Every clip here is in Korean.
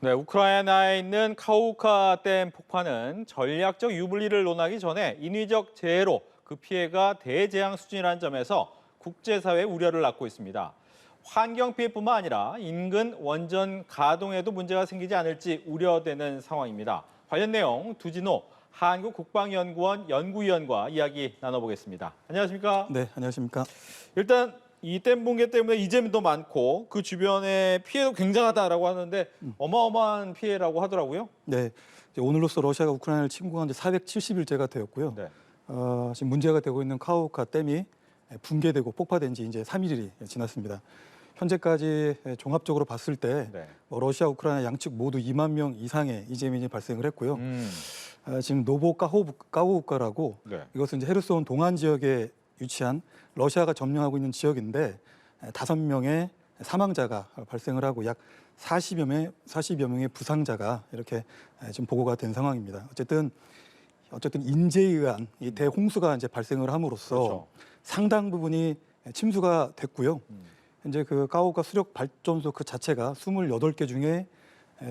네, 우크라이나에 있는 카우카 댐 폭파는 전략적 유불리를 논하기 전에 인위적 재해로 그 피해가 대재앙 수준이라는 점에서 국제사회의 우려를 낳고 있습니다. 환경 피해뿐만 아니라 인근 원전 가동에도 문제가 생기지 않을지 우려되는 상황입니다. 관련 내용 두진호 한국국방연구원 연구위원과 이야기 나눠보겠습니다. 안녕하십니까? 네, 안녕하십니까? 일단 이 댐 붕괴 때문에 이재민도 많고 그 주변에 피해도 굉장하다라고 하는데 어마어마한 피해라고 하더라고요. 네, 이제 오늘로써 러시아가 우크라이나를 침공한 지 470일째가 되었고요. 네. 지금 문제가 되고 있는 카우카 댐이 붕괴되고 폭파된 지 이제 3일이 지났습니다. 현재까지 종합적으로 봤을 때 네. 러시아, 우크라이나 양측 모두 2만 명 이상의 이재민이 발생을 했고요. 지금 노보카호우카라고 네. 이것은 이제 헤르손 동안 지역에 위치한 러시아가 점령하고 있는 지역인데 5명의 사망자가 발생을 하고 약 40여 명의 부상자가 이렇게 지금 보고가 된 상황입니다. 어쨌든 인재에 의한 이 대홍수가 이제 발생을 함으로써 그렇죠. 상당 부분이 침수가 됐고요. 현재 그 카우카 수력 발전소 그 자체가 28개 중에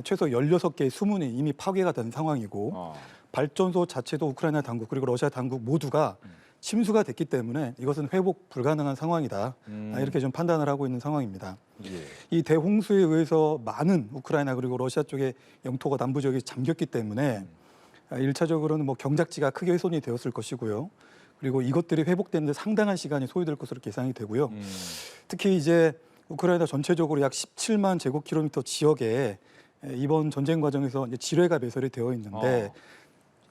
최소 16개의 수문이 이미 파괴가 된 상황이고 발전소 자체도 우크라이나 당국 그리고 러시아 당국 모두가 침수가 됐기 때문에 이것은 회복 불가능한 상황이다. 이렇게 좀 판단을 하고 있는 상황입니다. 예. 이 대홍수에 의해서 많은 우크라이나 그리고 러시아 쪽의 영토가 남부 지역이 잠겼기 때문에 1차적으로는 뭐 경작지가 크게 훼손이 되었을 것이고요. 그리고 이것들이 회복되는 데 상당한 시간이 소요될 것으로 예상이 되고요. 특히 이제 우크라이나 전체적으로 약 17만 제곱킬로미터 지역에 이번 전쟁 과정에서 이제 지뢰가 배설이 되어 있는데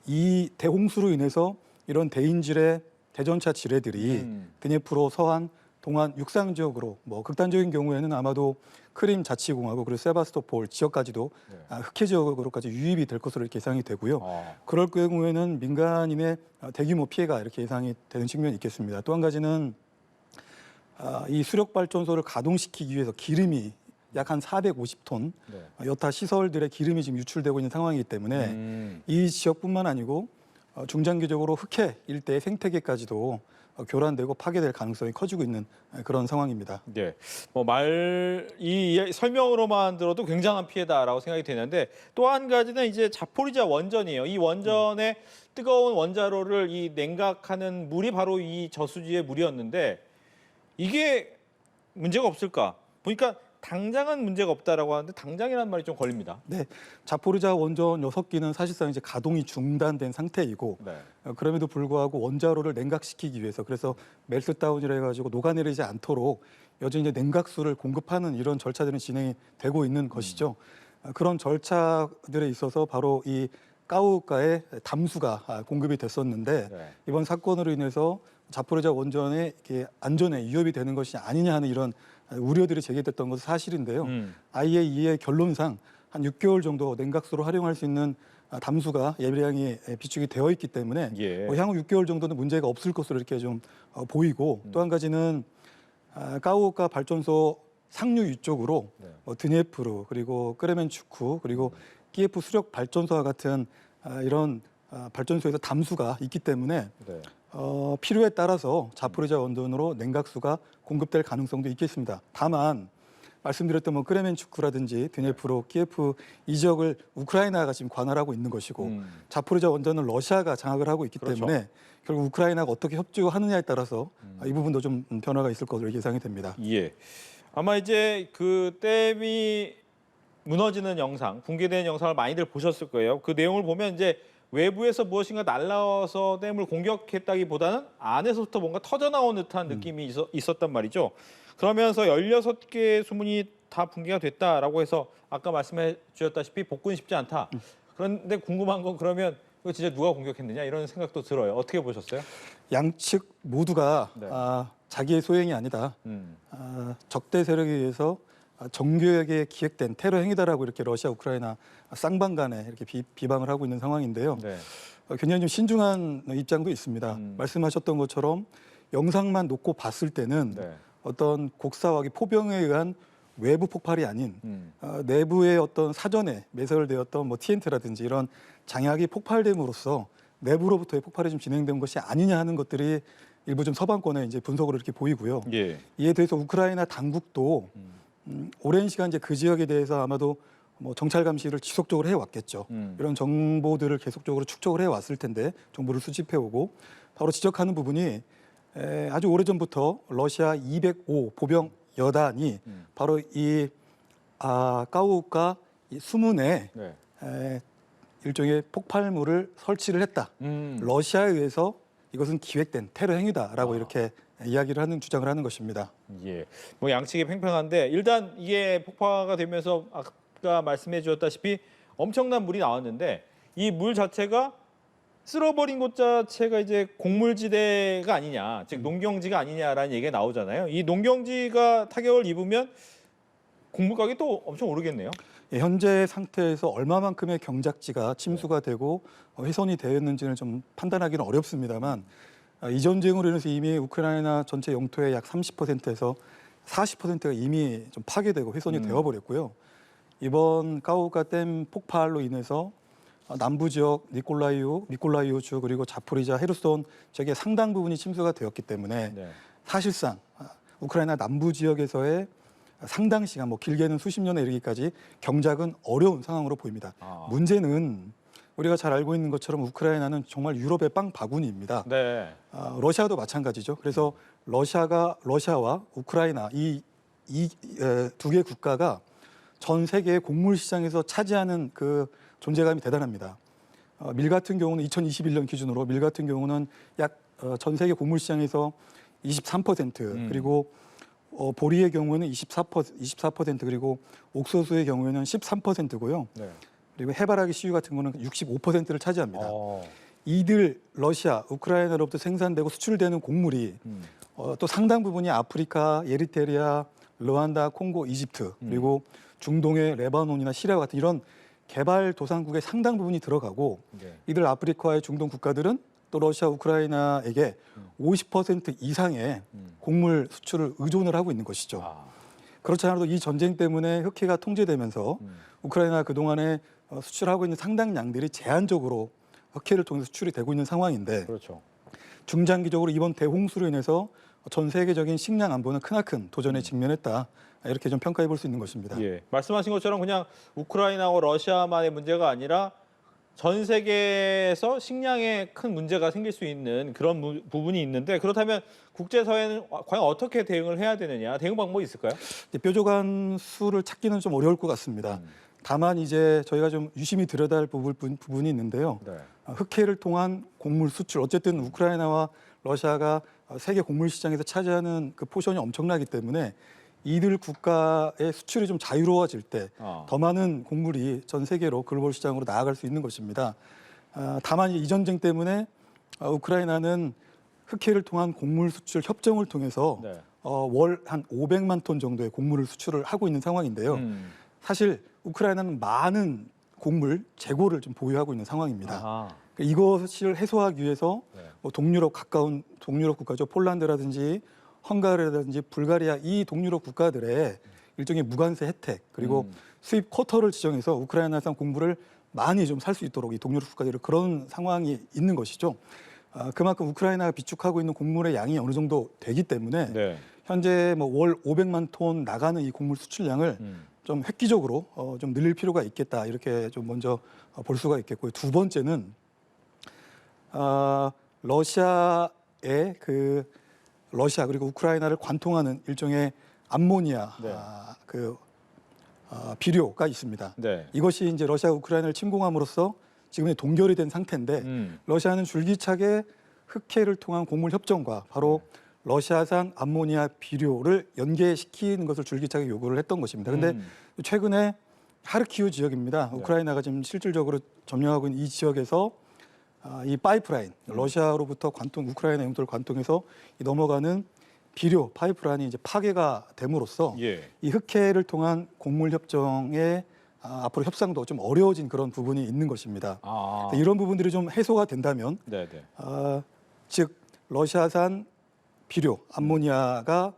이 대홍수로 인해서 이런 대인질의 대전차 지뢰들이 드니프로, 서한, 동안 육상 지역으로 뭐 극단적인 경우에는 아마도 크림 자치공화국 그리고 세바스토폴 지역까지도 흑해 지역으로까지 유입이 될 것으로 이렇게 예상이 되고요. 그럴 경우에는 민간인의 대규모 피해가 이렇게 예상이 되는 측면이 있겠습니다. 또 한 가지는 이 수력 발전소를 가동시키기 위해서 기름이 약 한 450톤 여타 시설들의 기름이 지금 유출되고 있는 상황이기 때문에 이 지역뿐만 아니고 중장기적으로 흑해 일대의 생태계까지도 교란되고 파괴될 가능성이 커지고 있는 그런 상황입니다. 네. 이 설명으로만 들어도 굉장한 피해다라고 생각이 되는데 또 한 가지는 이제 자포리자 원전이에요. 이 원전의 뜨거운 원자로를 이 냉각하는 물이 바로 이 저수지의 물이었는데 이게 문제가 없을까? 보니까 당장은 문제가 없다라고 하는데 당장이라는 말이 좀 걸립니다. 네, 자포리자 원전 6기는 사실상 이제 가동이 중단된 상태이고 그럼에도 불구하고 원자로를 냉각시키기 위해서 그래서 멜트다운이라 해가지고 녹아내리지 않도록 여전히 이제 냉각수를 공급하는 이런 절차들은 진행이 되고 있는 것이죠. 그런 절차들에 있어서 바로 이 카우카의 담수가 공급이 됐었는데 이번 사건으로 인해서 자포리자 원전의 안전에 위협이 되는 것이 아니냐 하는 이런 우려들이 제기됐던 것은 사실인데요. IAEA의 결론상 한 6개월 정도 냉각수로 활용할 수 있는 담수가 예비량이 비축이 되어 있기 때문에 향후 6개월 정도는 문제가 없을 것으로 이렇게 좀 보이고 또 한 가지는 카우카 발전소 상류 위쪽으로 드니에프르 그리고 크레멘추크 그리고 키예프 수력 발전소와 같은 이런 발전소에서 담수가 있기 때문에 필요에 따라서 자포리자 원전으로 냉각수가 공급될 가능성도 있겠습니다. 다만 말씀드렸던 뭐 크레멘추크라든지 드니에프르, 키예프 이 지역을 우크라이나가 지금 관할하고 있는 것이고 자포리자 원전은 러시아가 장악을 하고 있기 때문에 결국 우크라이나가 어떻게 협조하느냐에 따라서 이 부분도 좀 변화가 있을 것으로 예상이 됩니다. 예. 아마 이제 그 댐이 무너지는 영상, 붕괴되는 영상을 많이들 보셨을 거예요. 그 내용을 보면 이제 외부에서 무엇인가 날라와서 댐을 공격했다기보다는 안에서부터 뭔가 터져나온 듯한 느낌이 있었단 말이죠. 그러면서 16개의 수문이 다 붕괴가 됐다라고 해서 아까 말씀해 주셨다시피 복구는 쉽지 않다. 그런데 궁금한 건 그러면 이거 진짜 누가 공격했느냐 이런 생각도 들어요. 어떻게 보셨어요? 양측 모두가 자기의 소행이 아니다. 적대 세력에 의해서 정교하게 기획된 테러 행위다라고 이렇게 러시아, 우크라이나 쌍방 간에 이렇게 비방을 하고 있는 상황인데요. 굉장히 좀 신중한 입장도 있습니다. 말씀하셨던 것처럼 영상만 놓고 봤을 때는 어떤 곡사와기 포병에 의한 외부 폭발이 아닌 내부의 어떤 사전에 매설되었던 뭐 TNT라든지 이런 장약이 폭발됨으로써 내부로부터의 폭발이 좀 진행된 것이 아니냐 하는 것들이 일부 좀 서방권의 이제 분석으로 이렇게 보이고요. 이에 대해서 우크라이나 당국도 오랜 시간 이제 그 지역에 대해서 아마도 뭐 정찰 감시를 지속적으로 해왔겠죠. 이런 정보들을 계속적으로 축적을 해왔을 텐데 정보를 수집해오고 바로 지적하는 부분이 아주 오래전부터 러시아 205 보병 여단이 바로 이 까우카 수문에 네. 일종의 폭발물을 설치를 했다. 러시아에 의해서 이것은 기획된 테러 행위다라고 이렇게 이야기를 하는 주장을 하는 것입니다. 예. 뭐 양측이 팽팽한데 일단 이게 폭파가 되면서 아까 말씀해 주셨다시피 엄청난 물이 나왔는데 이 물 자체가 쓸어버린 곳 자체가 이제 곡물지대가 아니냐, 즉 농경지가 아니냐라는 얘기가 나오잖아요. 이 농경지가 타격을 입으면 곡물 가격이 또 엄청 오르겠네요. 예, 현재 상태에서 얼마만큼의 경작지가 침수가 되고 훼손이 되었는지는 좀 판단하기는 어렵습니다만 이 전쟁으로 인해서 이미 우크라이나 전체 영토의 약 30%에서 40%가 이미 좀 파괴되고 훼손이 되어버렸고요. 이번 까우카 댐 폭발로 인해서 남부 지역 미콜라이오주 그리고 자포리자, 헤르손 지역의 상당 부분이 침수가 되었기 때문에 네. 사실상 우크라이나 남부 지역에서의 상당 시간, 뭐 길게는 수십 년에 이르기까지 경작은 어려운 상황으로 보입니다. 문제는 우리가 잘 알고 있는 것처럼 우크라이나는 정말 유럽의 빵 바구니입니다. 네. 러시아도 마찬가지죠. 그래서 러시아와 우크라이나 이 두 개 국가가 전 세계의 곡물 시장에서 차지하는 그 존재감이 대단합니다. 밀 같은 경우는 2021년 기준으로 밀 같은 경우는 약 전 세계 곡물 시장에서 23% 그리고 보리의 경우에는 24% 그리고 옥수수의 경우에는 13%고요. 네. 그리고 해바라기 씨유 같은 경우는 65%를 차지합니다. 이들 러시아, 우크라이나로부터 생산되고 수출되는 곡물이 또 상당 부분이 아프리카, 에리트리아, 르완다, 콩고, 이집트 그리고 중동의 레바논이나 시리아 같은 이런 개발도상국의 상당 부분이 들어가고 네. 이들 아프리카의 중동 국가들은 또 러시아, 우크라이나에게 50% 이상의 곡물 수출을 의존을 하고 있는 것이죠. 그렇지 않아도 이 전쟁 때문에 흑해가 통제되면서 우크라이나가 그동안에 수출하고 있는 상당량들이 제한적으로 흑해를 통해서 수출이 되고 있는 상황인데 그렇죠. 중장기적으로 이번 대홍수로 인해서 전 세계적인 식량 안보는 크나큰 도전에 직면했다. 이렇게 좀 평가해 볼 수 있는 것입니다. 예. 말씀하신 것처럼 그냥 우크라이나와 러시아만의 문제가 아니라 전 세계에서 식량에 큰 문제가 생길 수 있는 그런 부분이 있는데 그렇다면 국제사회는 과연 어떻게 대응을 해야 되느냐, 대응 방법이 있을까요? 뾰족한 수를 찾기는 좀 어려울 것 같습니다. 다만 이제 저희가 좀 유심히 들여다볼 부분이 있는데요. 네. 흑해를 통한 곡물 수출, 어쨌든 우크라이나와 러시아가 세계 곡물 시장에서 차지하는 그 포션이 엄청나기 때문에 이들 국가의 수출이 좀 자유로워질 때 더 많은 곡물이 전 세계로 글로벌 시장으로 나아갈 수 있는 것입니다. 다만 이 전쟁 때문에 우크라이나는 흑해를 통한 곡물 수출 협정을 통해서 네. 월 한 500만 톤 정도의 곡물을 수출을 하고 있는 상황인데요. 사실 우크라이나는 많은 곡물 재고를 좀 보유하고 있는 상황입니다. 이것을 해소하기 위해서 네. 뭐 동유럽 가까운 동유럽 국가죠. 폴란드라든지 헝가리라든지 불가리아 이 동유럽 국가들의 일종의 무관세 혜택 그리고 수입 쿼터를 지정해서 우크라이나산 곡물을 많이 좀 살 수 있도록 이 동유럽 국가들이 그런 상황이 있는 것이죠. 그만큼 우크라이나가 비축하고 있는 곡물의 양이 어느 정도 되기 때문에 네. 현재 뭐 월 500만 톤 나가는 이 곡물 수출량을 좀 획기적으로 좀 늘릴 필요가 있겠다 이렇게 좀 먼저 볼 수가 있겠고요. 두 번째는 러시아의 러시아 그리고 우크라이나를 관통하는 일종의 암모니아 네. 비료가 있습니다. 네. 이것이 이제 러시아 우크라이나를 침공함으로써 지금 동결이 된 상태인데 러시아는 줄기차게 흑해를 통한 곡물 협정과 바로 러시아산 암모니아 비료를 연계시키는 것을 줄기차게 요구를 했던 것입니다. 그런데 최근에 하르키우 지역입니다. 우크라이나가 지금 실질적으로 점령하고 있는 이 지역에서 이 파이프라인, 러시아로부터 우크라이나 영토를 관통해서 넘어가는 비료 파이프라인이 이제 파괴가 됨으로써 이 흑해를 통한 곡물 협정에 앞으로 협상도 좀 어려워진 그런 부분이 있는 것입니다. 이런 부분들이 좀 해소가 된다면, 즉 러시아산 비료, 암모니아가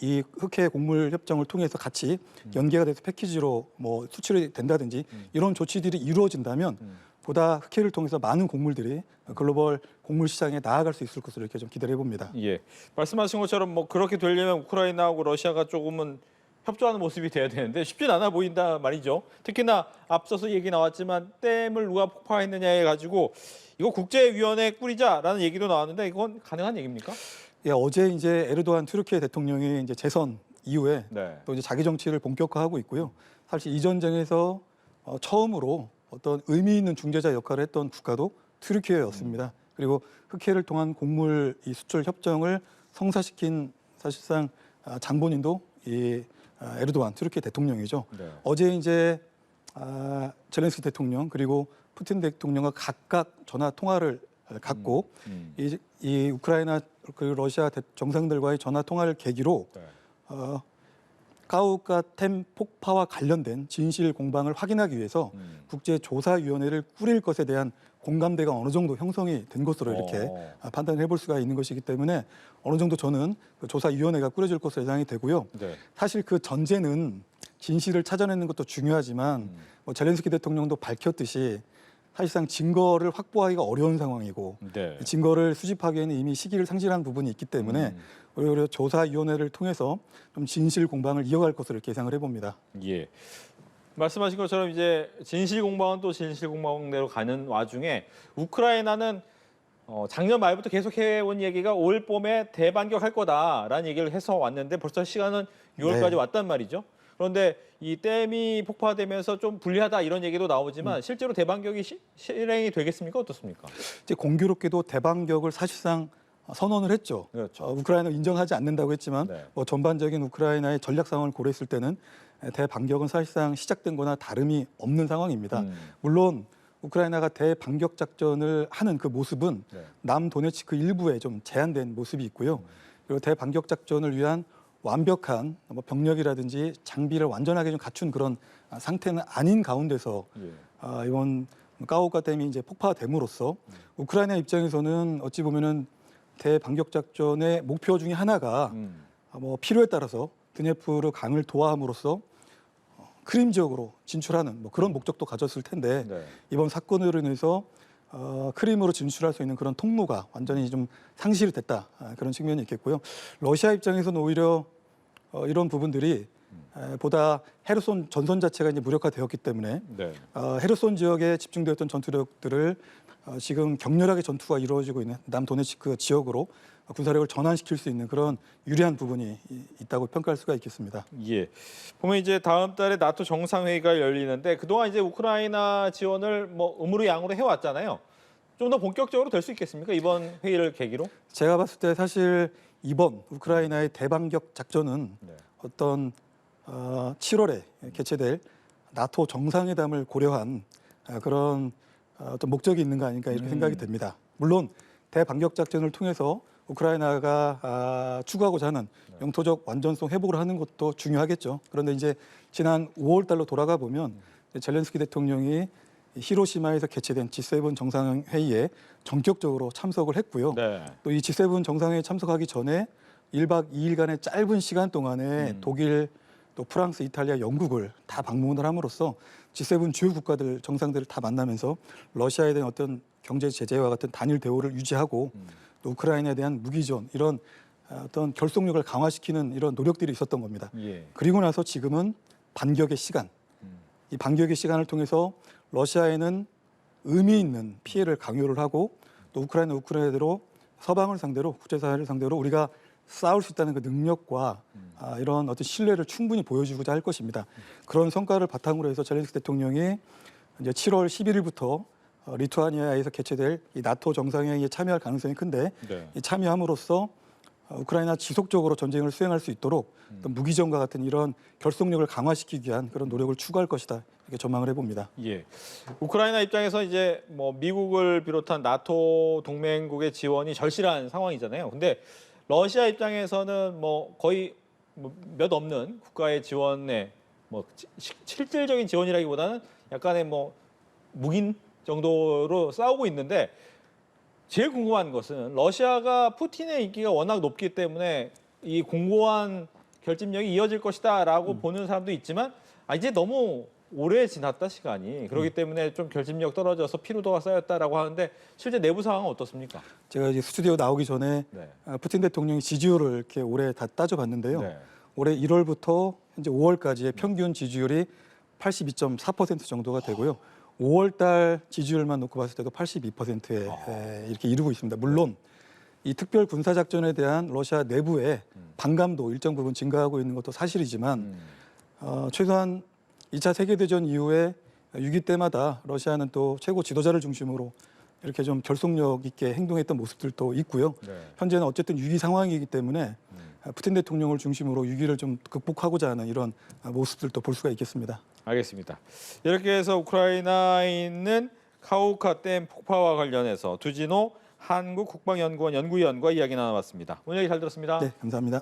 이 흑해 곡물 협정을 통해서 같이 연계가 돼서 패키지로 뭐 수출이 된다든지 이런 조치들이 이루어진다면 보다 흑해를 통해서 많은 곡물들이 글로벌 곡물 시장에 나아갈 수 있을 것으로 이렇게 좀 기대를 해봅니다. 예, 말씀하신 것처럼 뭐 그렇게 되려면 우크라이나하고 러시아가 조금은 협조하는 모습이 돼야 되는데 쉽진 않아 보인다 말이죠. 특히나 앞서서 얘기 나왔지만 댐을 누가 폭파했느냐에 가지고 이거 국제위원회 꾸리자라는 얘기도 나왔는데 이건 가능한 얘기입니까? 예, 어제 이제 에르도안 튀르키예 대통령이 이제 재선 이후에 네. 또 이제 자기 정치를 본격화하고 있고요. 사실 이 전쟁에서 처음으로 어떤 의미 있는 중재자 역할을 했던 국가도 튀르키예였습니다. 그리고 흑해를 통한 곡물 이 수출 협정을 성사시킨 사실상 장본인도 이 에르도안 튀르키예 대통령이죠. 네. 어제 이제 젤렌스키 대통령 그리고 푸틴 대통령과 각각 전화 통화를 갖고 이 우크라이나 그리고 러시아 정상들과의 전화 통화를 계기로 네. 가우카템 폭파와 관련된 진실 공방을 확인하기 위해서 국제조사위원회를 꾸릴 것에 대한 공감대가 어느 정도 형성이 된 것으로 이렇게 판단을 해볼 수가 있는 것이기 때문에 어느 정도 저는 그 조사위원회가 꾸려질 것으로 예상이 되고요. 네. 사실 그 전제는 진실을 찾아내는 것도 중요하지만 뭐 젤렌스키 대통령도 밝혔듯이 사실상 증거를 확보하기가 어려운 상황이고 네. 증거를 수집하기에는 이미 시기를 상실한 부분이 있기 때문에 오히려 조사위원회를 통해서 좀 진실 공방을 이어갈 것으로 이렇게 예상을 해봅니다. 예. 말씀하신 것처럼 이제 진실 공방은 또 진실 공방대로 가는 와중에 우크라이나는 작년 말부터 계속 해온 얘기가 올 봄에 대반격할 거다라는 얘기를 해서 왔는데 벌써 시간은 6월까지 네. 왔단 말이죠. 그런데 이 댐이 폭파되면서 좀 불리하다 이런 얘기도 나오지만 실제로 대반격이 실행이 되겠습니까? 어떻습니까? 이제 공교롭게도 대반격을 사실상 선언을 했죠. 그렇죠. 우크라이나 인정하지 않는다고 했지만 네. 뭐 전반적인 우크라이나의 전략 상황을 고려했을 때는 대반격은 사실상 시작된 거나 다름이 없는 상황입니다. 물론 우크라이나가 대반격 작전을 하는 그 모습은 네. 남도네츠크 일부에 좀 제한된 모습이 있고요. 그리고 대반격 작전을 위한 완벽한 뭐 병력이라든지 장비를 완전하게 좀 갖춘 그런 상태는 아닌 가운데서 예. 이번 가오카 댐이 이제 폭파됨으로써 우크라이나 입장에서는 어찌 보면은 대반격 작전의 목표 중에 하나가 뭐 필요에 따라서 드네프르 강을 도하함으로써 크림 지역으로 진출하는 뭐 그런 목적도 가졌을 텐데 네. 이번 사건으로 인해서 크림으로 진출할 수 있는 그런 통로가 완전히 좀 상실이 됐다 그런 측면이 있겠고요. 러시아 입장에서는 오히려 이런 부분들이 보다 헤르손 전선 자체가 이제 무력화되었기 때문에 네. 헤르손 지역에 집중되었던 전투력들을 지금 격렬하게 전투가 이루어지고 있는 남도네츠크 지역으로 군사력을 전환시킬 수 있는 그런 유리한 부분이 있다고 평가할 수가 있겠습니다. 예. 보면 이제 다음 달에 나토 정상회의가 열리는데 그동안 이제 우크라이나 지원을 뭐 음으로 양으로 해왔잖아요. 좀 더 본격적으로 될 수 있겠습니까? 이번 회의를 계기로? 제가 봤을 때 사실 이번 우크라이나의 대반격 작전은 네. 어떤 7월에 개최될 나토 정상회담을 고려한 그런 어떤 목적이 있는 거 아닌가 이렇게 생각이 됩니다. 물론 대반격 작전을 통해서 우크라이나가 추구하고자 하는 영토적 완전성 회복을 하는 것도 중요하겠죠. 그런데 이제 지난 5월 달로 돌아가 보면 젤렌스키 대통령이 히로시마에서 개최된 G7 정상회의에 전격적으로 참석을 했고요. 네. 또 이 G7 정상회의에 참석하기 전에 1박 2일간의 짧은 시간 동안에 독일, 또 프랑스, 이탈리아, 영국을 다 방문을 함으로써 G7 주요 국가들 정상들을 다 만나면서 러시아에 대한 어떤 경제 제재와 같은 단일 대우를 유지하고 또 우크라이나에 대한 무기 지원 이런 어떤 결속력을 강화시키는 이런 노력들이 있었던 겁니다. 예. 그리고 나서 지금은 반격의 시간, 이 반격의 시간을 통해서 러시아에는 의미 있는 피해를 강요를 하고 또 우크라이나대로 서방을 상대로 국제사회를 상대로 우리가 싸울 수 있다는 그 능력과 이런 어떤 신뢰를 충분히 보여주고자 할 것입니다. 그런 성과를 바탕으로 해서 젤렌스키 대통령이 이제 7월 11일부터 리투아니아에서 개최될 이 나토 정상회의에 참여할 가능성이 큰데 네. 이 참여함으로써 우크라이나 지속적으로 전쟁을 수행할 수 있도록 어떤 무기전과 같은 이런 결속력을 강화시키기 위한 그런 노력을 추구할 것이다 이렇게 전망을 해봅니다. 예. 우크라이나 입장에서 이제 뭐 미국을 비롯한 나토 동맹국의 지원이 절실한 상황이잖아요. 근데 러시아 입장에서는 뭐 거의 몇 없는 국가의 지원에 뭐 실질적인 지원이라기보다는 약간의 뭐 묵인 정도로 싸우고 있는데 제일 궁금한 것은 러시아가 푸틴의 인기가 워낙 높기 때문에 이 공고한 결집력이 이어질 것이다라고 보는 사람도 있지만 이제 너무 오래 지났다 시간이 그렇기 때문에 좀 결집력 떨어져서 피로도가 쌓였다라고 하는데 실제 내부 상황은 어떻습니까? 제가 이제 스튜디오 나오기 전에 네. 푸틴 대통령의 지지율을 이렇게 올해 다 따져봤는데요. 네. 올해 1월부터 현재 5월까지의 평균 지지율이 82.4% 정도가 되고요. 5월 달 지지율만 놓고 봤을 때도 82%에 이렇게 이르고 있습니다. 물론 이 특별 군사 작전에 대한 러시아 내부의 반감도 일정 부분 증가하고 있는 것도 사실이지만 최소한 2차 세계대전 이후에 6.25 때마다 러시아는 또 최고 지도자를 중심으로 이렇게 좀 결속력 있게 행동했던 모습들도 있고요. 현재는 어쨌든 위기 상황이기 때문에 푸틴 대통령을 중심으로 위기를 좀 극복하고자 하는 이런 모습들도 볼 수가 있겠습니다. 알겠습니다. 이렇게 해서 우크라이나에 있는 카우카 댐 폭파와 관련해서 두진호 한국국방연구원 연구위원과 이야기 나눠봤습니다. 오늘 얘기 잘 들었습니다. 네, 감사합니다.